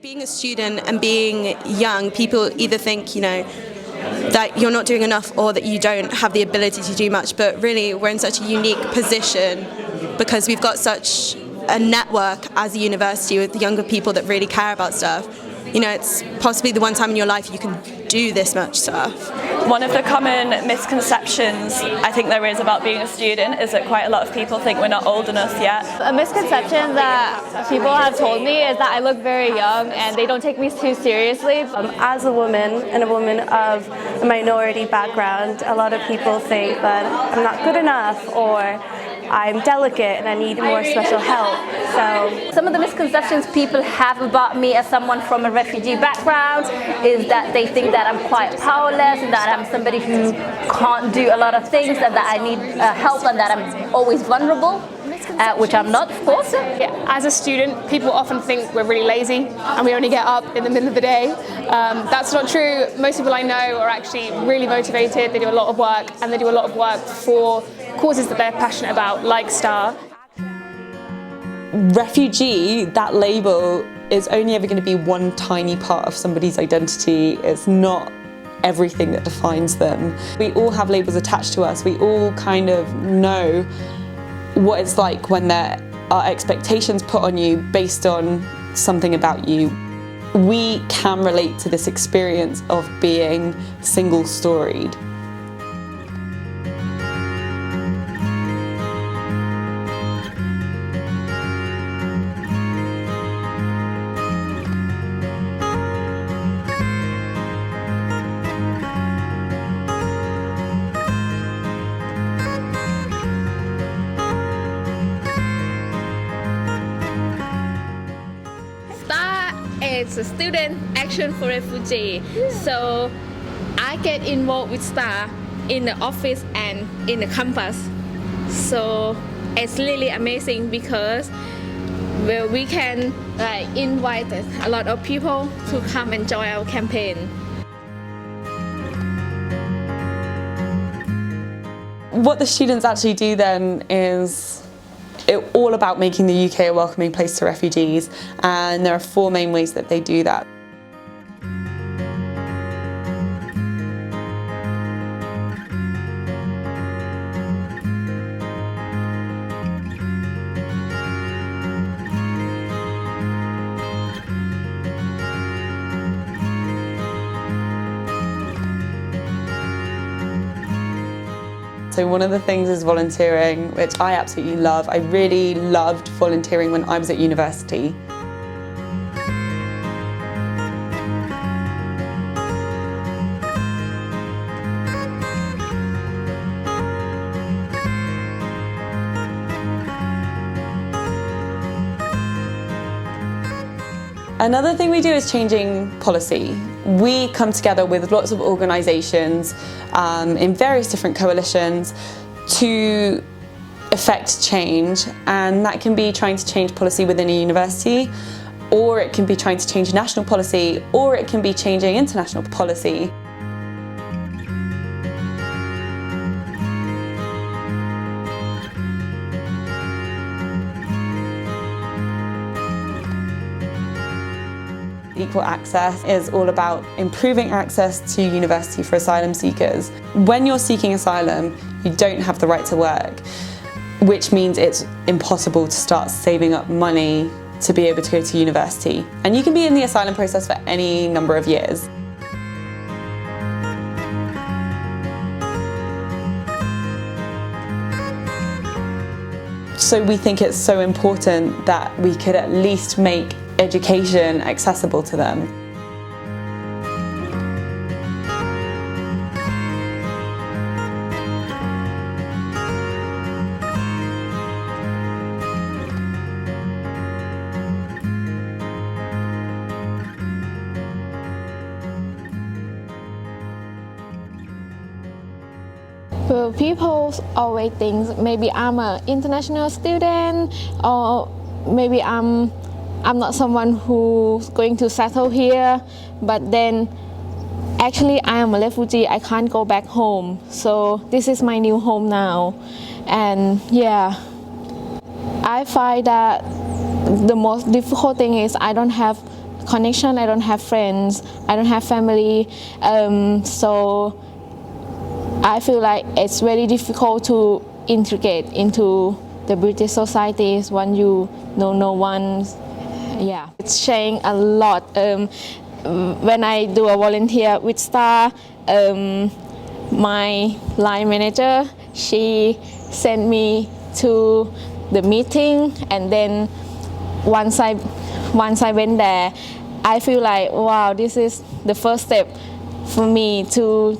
Being a student and being young, people either think, that you're not doing enough or that you don't have the ability to do much, but really we're in such a unique position because we've got such a network as a university with younger people that really care about stuff. It's possibly the one time in your life you can do this much stuff. One of the common misconceptions I think there is about being a student is that quite a lot of people think we're not old enough yet. A misconception that people have told me is that I look very young and they don't take me too seriously. As a woman and a woman of a minority background, a lot of people think that I'm not good enough or I'm delicate and I need more special help. So some of the misconceptions people have about me as someone from a refugee background is that they think that I'm quite powerless and that I'm somebody who can't do a lot of things and that I need help and that I'm always vulnerable, which I'm not, of course. As a student, people often think we're really lazy and we only get up in the middle of the day. That's not true. Most people I know are actually really motivated. They do a lot of work and they do a lot of work for causes that they're passionate about, like STAR. Refugee, that label is only ever going to be one tiny part of somebody's identity. It's not everything that defines them. We all have labels attached to us. We all kind of know what it's like when there are expectations put on you based on something about you. We can relate to this experience of being single-storied. It's a student action for refugee. So I get involved with STAR in the office and in the campus. So it's really amazing because we can invite a lot of people to come and join our campaign. What the students actually do then is all about making the UK a welcoming place to refugees, and there are 4 main ways that they do that. So one of the things is volunteering, which I absolutely love. I really loved volunteering when I was at university. Another thing we do is changing policy. We come together with lots of organisations in various different coalitions to effect change, and that can be trying to change policy within a university, or it can be trying to change national policy, or it can be changing international policy. Equal access is all about improving access to university for asylum seekers. When you're seeking asylum, you don't have the right to work, which means it's impossible to start saving up money to be able to go to university. And you can be in the asylum process for any number of years. So we think it's so important that we could at least make education accessible to them. Well, people always think maybe I'm an international student, or maybe I'm not someone who's going to settle here, but then actually I am a refugee. I can't go back home, so this is my new home now. And yeah, I find that the most difficult thing is I don't have connection, I don't have friends, I don't have family, so I feel like it's very difficult to integrate into the British societies when you know no one. Yeah, it's changed a lot. When I do a volunteer with STAR, my line manager, she sent me to the meeting, and then once I went there, I feel like, wow, this is the first step for me to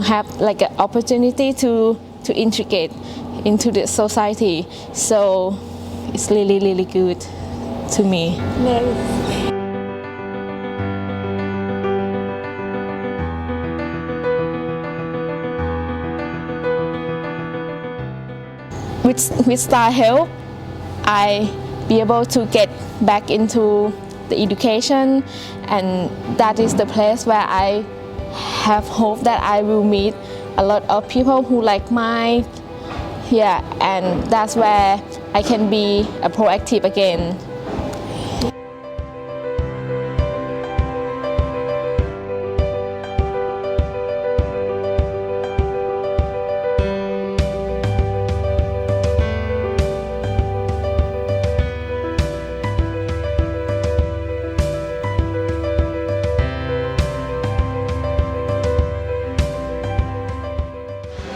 have like an opportunity to integrate into the society. So it's really, really good to me. Nice. With STAR help, I be able to get back into the education, and that is the place where I have hope that I will meet a lot of people who like mine. Yeah, and that's where I can be a proactive again.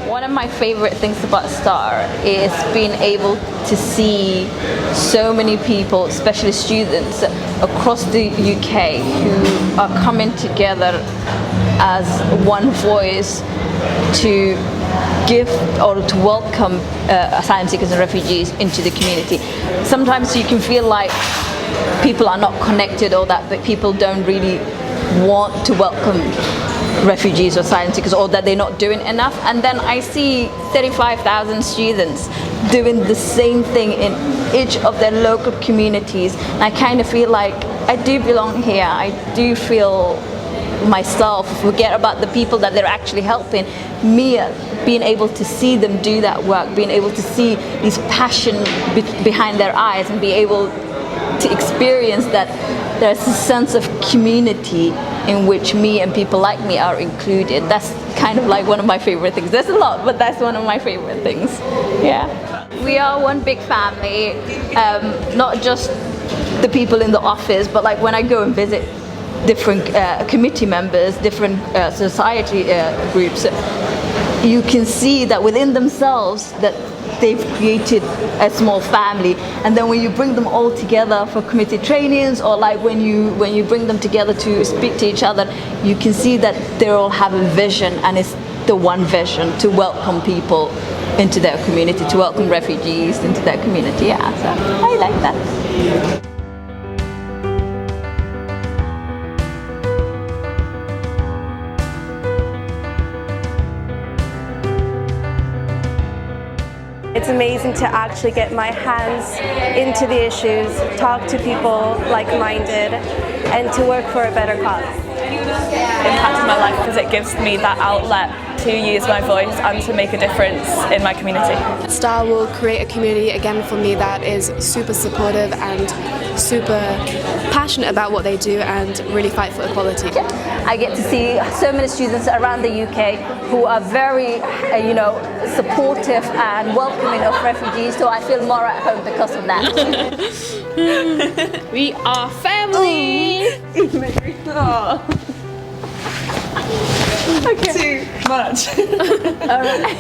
One of my favorite things about STAR is being able to see so many people, especially students across the UK, who are coming together as one voice to give or to welcome asylum seekers and refugees into the community. Sometimes you can feel like people are not connected, or that people don't really want to welcome refugees or asylum seekers, or that they're not doing enough. And then I see 35,000 students doing the same thing in each of their local communities. And I kind of feel like I do belong here. I do feel myself, forget about the people that they're actually helping. Me being able to see them do that work, being able to see this passion behind their eyes, and be able to experience that there's a sense of community in which me and people like me are included. That's kind of like one of my favorite things. There's a lot, but that's one of my favorite things. Yeah. We are one big family, not just the people in the office, but like when I go and visit different committee members, different society groups, you can see that within themselves that they've created a small family. And then when you bring them all together for committee trainings, or like when you bring them together to speak to each other, you can see that they all have a vision, and it's the one vision to welcome people into their community, to welcome refugees into their community. Yeah, so I like that. It's amazing to actually get my hands into the issues, talk to people like-minded, and to work for a better cause. Impacts my life because it gives me that outlet to use my voice and to make a difference in my community. STAR will create a community again for me that is super supportive and super passionate about what they do and really fight for equality. I get to see so many students around the UK who are very, supportive and welcoming of refugees, so I feel more at home because of that. We are family! Okay. Too much. Alright.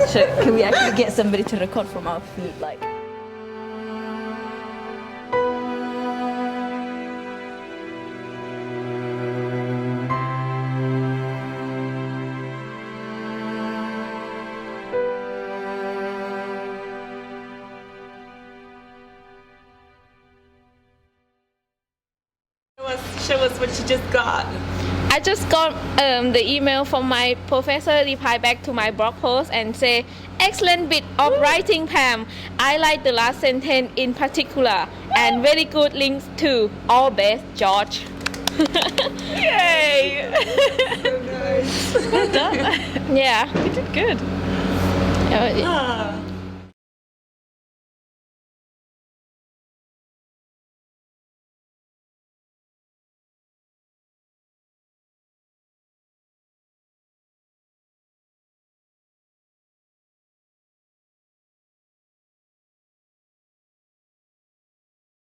So can we actually get somebody to record from our feet, like? Show us what you just got. I just got the email from my professor, reply back to my blog post and say, excellent bit of writing, Pam. I like the last sentence in particular, and very good links too. All best, George. Yay! Well done. Yeah, you did good.